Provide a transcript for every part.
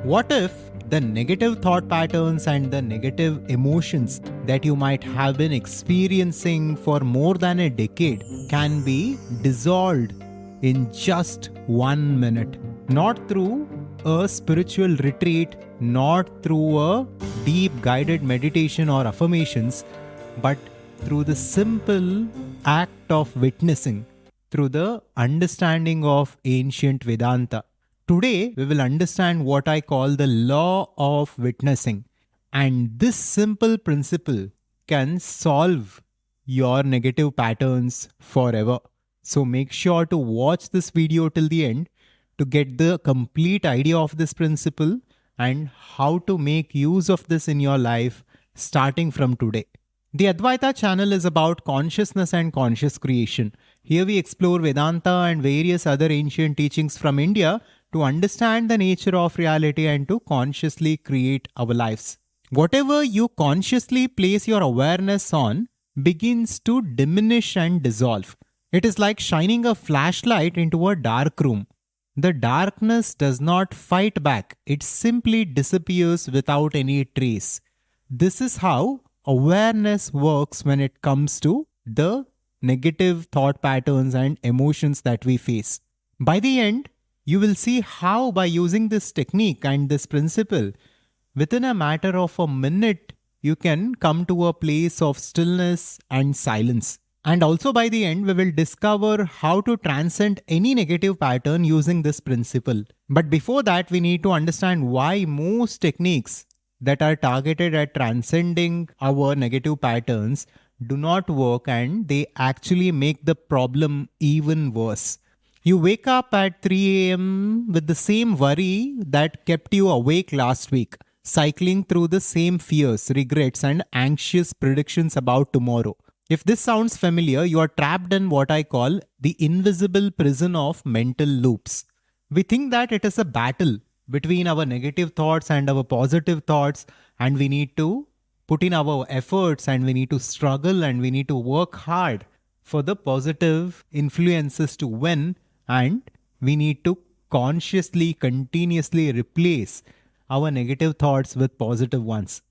What if the negative thought patterns and the negative emotions that you might have been experiencing for more than a decade can be dissolved in just 1 minute? Not through a spiritual retreat, not through a deep guided meditation or affirmations, but through the simple act of witnessing, through the understanding of ancient Vedanta. Today, we will understand what I call the law of witnessing. And this simple principle can solve your negative patterns forever. So make sure to watch this video till the end to get the complete idea of this principle and how to make use of this in your life starting from today. The Adhvaitha channel is about consciousness and conscious creation. Here we explore Vedanta and various other ancient teachings from India to understand the nature of reality and to consciously create our lives. Whatever you consciously place your awareness on begins to diminish and dissolve. It is like shining a flashlight into a dark room. The darkness does not fight back, it simply disappears without any trace. This is how awareness works when it comes to the negative thought patterns and emotions that we face. By the end, you will see how by using this technique and this principle, within a matter of a minute, you can come to a place of stillness and silence. And also by the end, we will discover how to transcend any negative pattern using this principle. But before that, we need to understand why most techniques that are targeted at transcending our negative patterns do not work and they actually make the problem even worse. You wake up at 3 a.m. with the same worry that kept you awake last week, cycling through the same fears, regrets, and anxious predictions about tomorrow. If this sounds familiar, you are trapped in what I call the invisible prison of mental loops. We think that it is a battle between our negative thoughts and our positive thoughts, and we need to put in our efforts and we need to struggle and we need to work hard for the positive influences to win, and we need to consciously, continuously replace our negative thoughts with positive ones.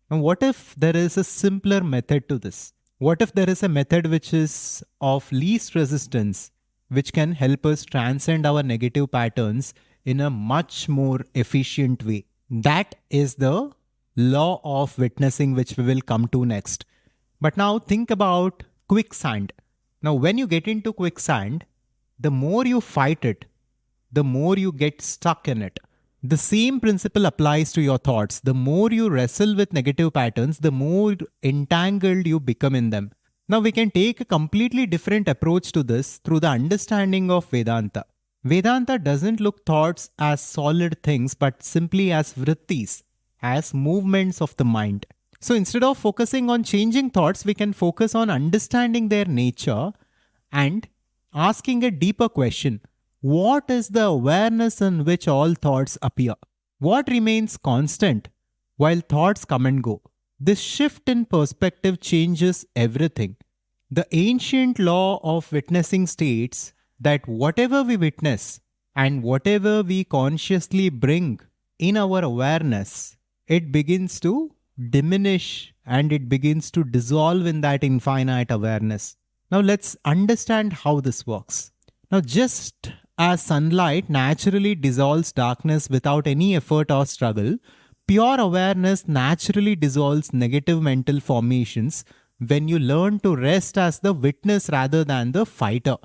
And what if there is a simpler method to this? What if there is a method which is of least resistance, which can help us transcend our negative patterns in a much more efficient way? That is the law of witnessing, which we will come to next. But now think about quicksand. Now, when you get into quicksand, the more you fight it, the more you get stuck in it. The same principle applies to your thoughts. The more you wrestle with negative patterns, the more entangled you become in them. Now we can take a completely different approach to this through the understanding of Vedanta. Vedanta doesn't look thoughts as solid things but simply as vrittis, as movements of the mind. So instead of focusing on changing thoughts, we can focus on understanding their nature and asking a deeper question. What is the awareness in which all thoughts appear? What remains constant while thoughts come and go? This shift in perspective changes everything. The ancient law of witnessing states that whatever we witness and whatever we consciously bring in our awareness, it begins to diminish and it begins to dissolve in that infinite awareness. Now let's understand how this works. Now just as sunlight naturally dissolves darkness without any effort or struggle, pure awareness naturally dissolves negative mental formations when you learn to rest as the witness rather than the fighter.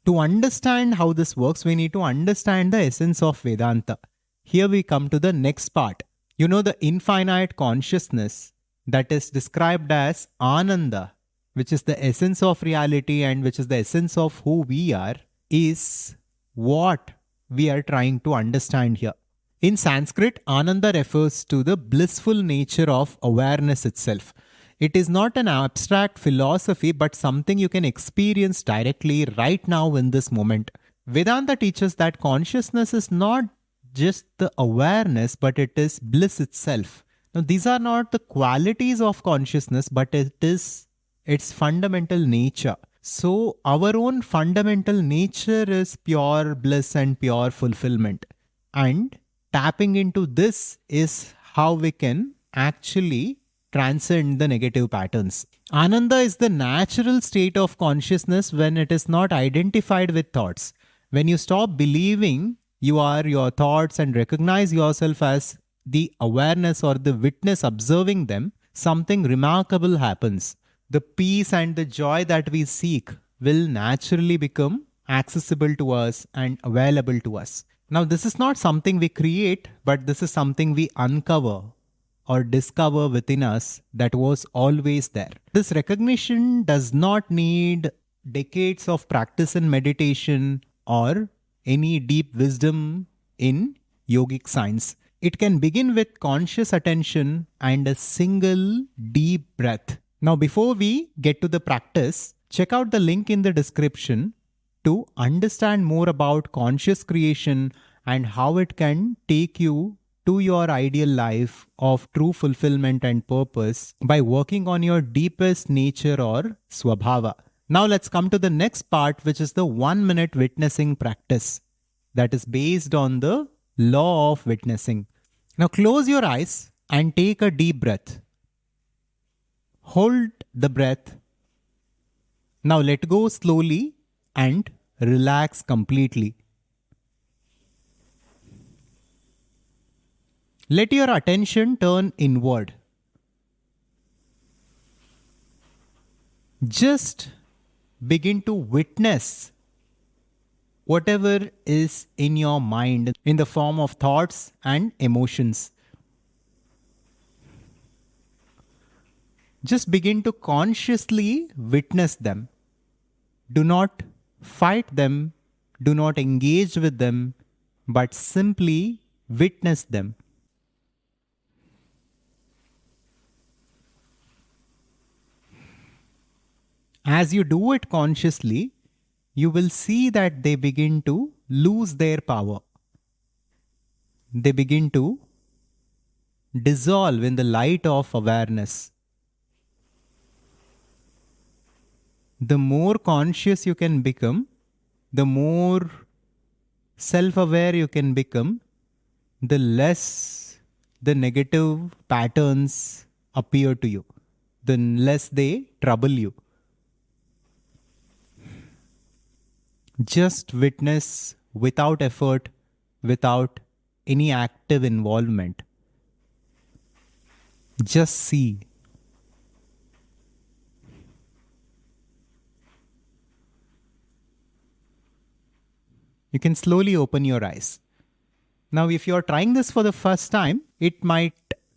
To understand how this works, we need to understand the essence of Vedanta. Here we come to the next part. You know, the infinite consciousness that is described as Ananda, which is the essence of reality and which is the essence of who we are, is what we are trying to understand here. In Sanskrit, Ananda refers to the blissful nature of awareness itself. It is not an abstract philosophy, but something you can experience directly right now in this moment. Vedanta teaches that consciousness is not just the awareness, but it is bliss itself. Now, these are not the qualities of consciousness, but it is its fundamental nature. So our own fundamental nature is pure bliss and pure fulfillment. And tapping into this is how we can actually transcend the negative patterns. Ananda is the natural state of consciousness when it is not identified with thoughts. When you stop believing you are your thoughts and recognize yourself as the awareness or the witness observing them, something remarkable happens. The peace and the joy that we seek will naturally become accessible to us and available to us. Now, this is not something we create, but this is something we uncover or discover within us that was always there. This recognition does not need decades of practice in meditation or any deep wisdom in yogic science. It can begin with conscious attention and a single deep breath. Now, before we get to the practice, check out the link in the description to understand more about conscious creation and how it can take you to your ideal life of true fulfillment and purpose by working on your deepest nature or swabhava. Now let's come to the next part, which is the 1 minute witnessing practice that is based on the law of witnessing. Now close your eyes and take a deep breath. Hold the breath. Now let go slowly and relax completely. Let your attention turn inward. Just begin to witness whatever is in your mind in the form of thoughts and emotions. Just begin to consciously witness them. Do not fight them, do not engage with them, but simply witness them. As you do it consciously, you will see that they begin to lose their power. They begin to dissolve in the light of awareness. The more conscious you can become, the more self-aware you can become, the less the negative patterns appear to you, the less they trouble you. Just witness without effort, without any active involvement. Just see. You can slowly open your eyes. Now, if you're trying this for the first time, it might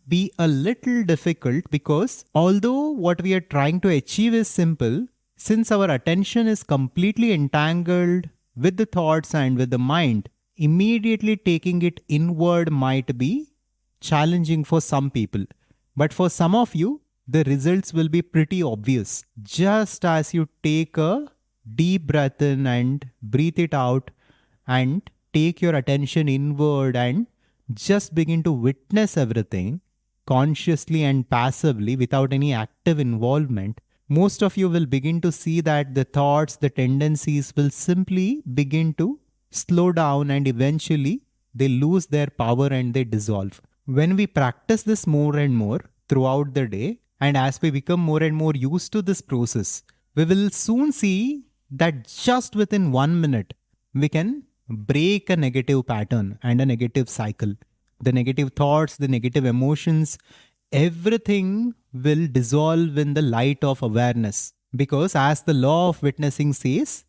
be a little difficult because although what we are trying to achieve is simple, since our attention is completely entangled with the thoughts and with the mind, immediately taking it inward might be challenging for some people. But for some of you, the results will be pretty obvious. Just as you take a deep breath in and breathe it out and take your attention inward and just begin to witness everything consciously and passively without any active involvement, most of you will begin to see that the thoughts, the tendencies will simply begin to slow down and eventually they lose their power and they dissolve. When we practice this more and more throughout the day, and as we become more and more used to this process, we will soon see that just within 1 minute, we can break a negative pattern and a negative cycle. The negative thoughts, the negative emotions, everything will dissolve in the light of awareness. Because as the law of witnessing says,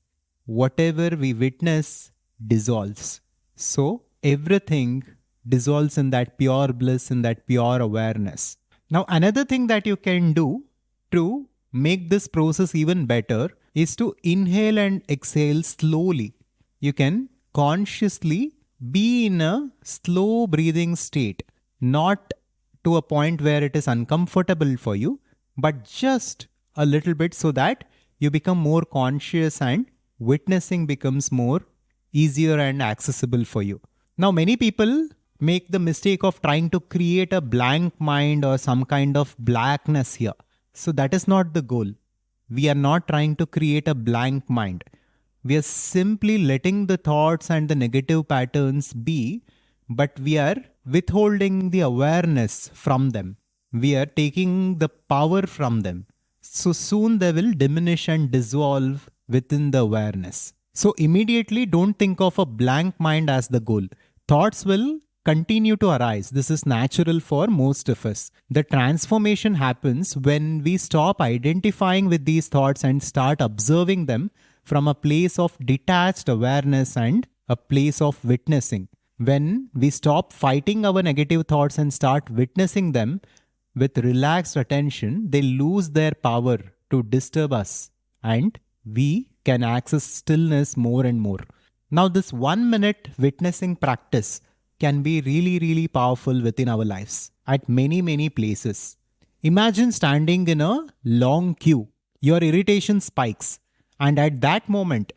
whatever we witness dissolves. So everything dissolves in that pure bliss, in that pure awareness. Now another thing that you can do to make this process even better is to inhale and exhale slowly. You can consciously be in a slow breathing state, not to a point where it is uncomfortable for you, but just a little bit so that you become more conscious and witnessing becomes more easier and accessible for you. Now, many people make the mistake of trying to create a blank mind or some kind of blackness here. So that is not the goal. We are not trying to create a blank mind. We are simply letting the thoughts and the negative patterns be, but we are withholding the awareness from them. We are taking the power from them. So soon they will diminish and dissolve within the awareness. So immediately don't think of a blank mind as the goal. Thoughts will continue to arise. This is natural for most of us. The transformation happens when we stop identifying with these thoughts and start observing them from a place of detached awareness and a place of witnessing. When we stop fighting our negative thoughts and start witnessing them with relaxed attention, they lose their power to disturb us and we can access stillness more and more. Now, this 1 minute witnessing practice can be really powerful within our lives at many places. Imagine standing in a long queue. Your irritation spikes, and at that moment,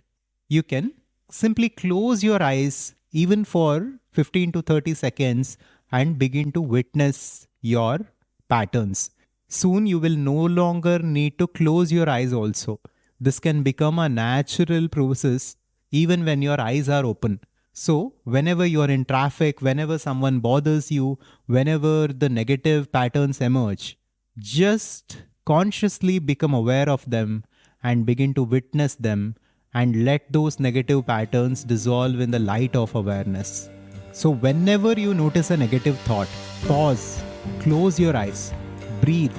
you can simply close your eyes even for 15 to 30 seconds and begin to witness your patterns. Soon you will no longer need to close your eyes also. This can become a natural process even when your eyes are open. So, whenever you are in traffic, whenever someone bothers you, whenever the negative patterns emerge, just consciously become aware of them and begin to witness them and let those negative patterns dissolve in the light of awareness. So, whenever you notice a negative thought, pause, close your eyes, breathe,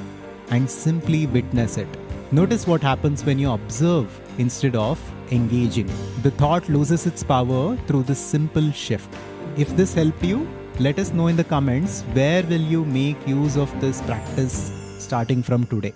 and simply witness it. Notice what happens when you observe instead of engaging. The thought loses its power through this simple shift. If this helped you, let us know in the comments where will you make use of this practice starting from today.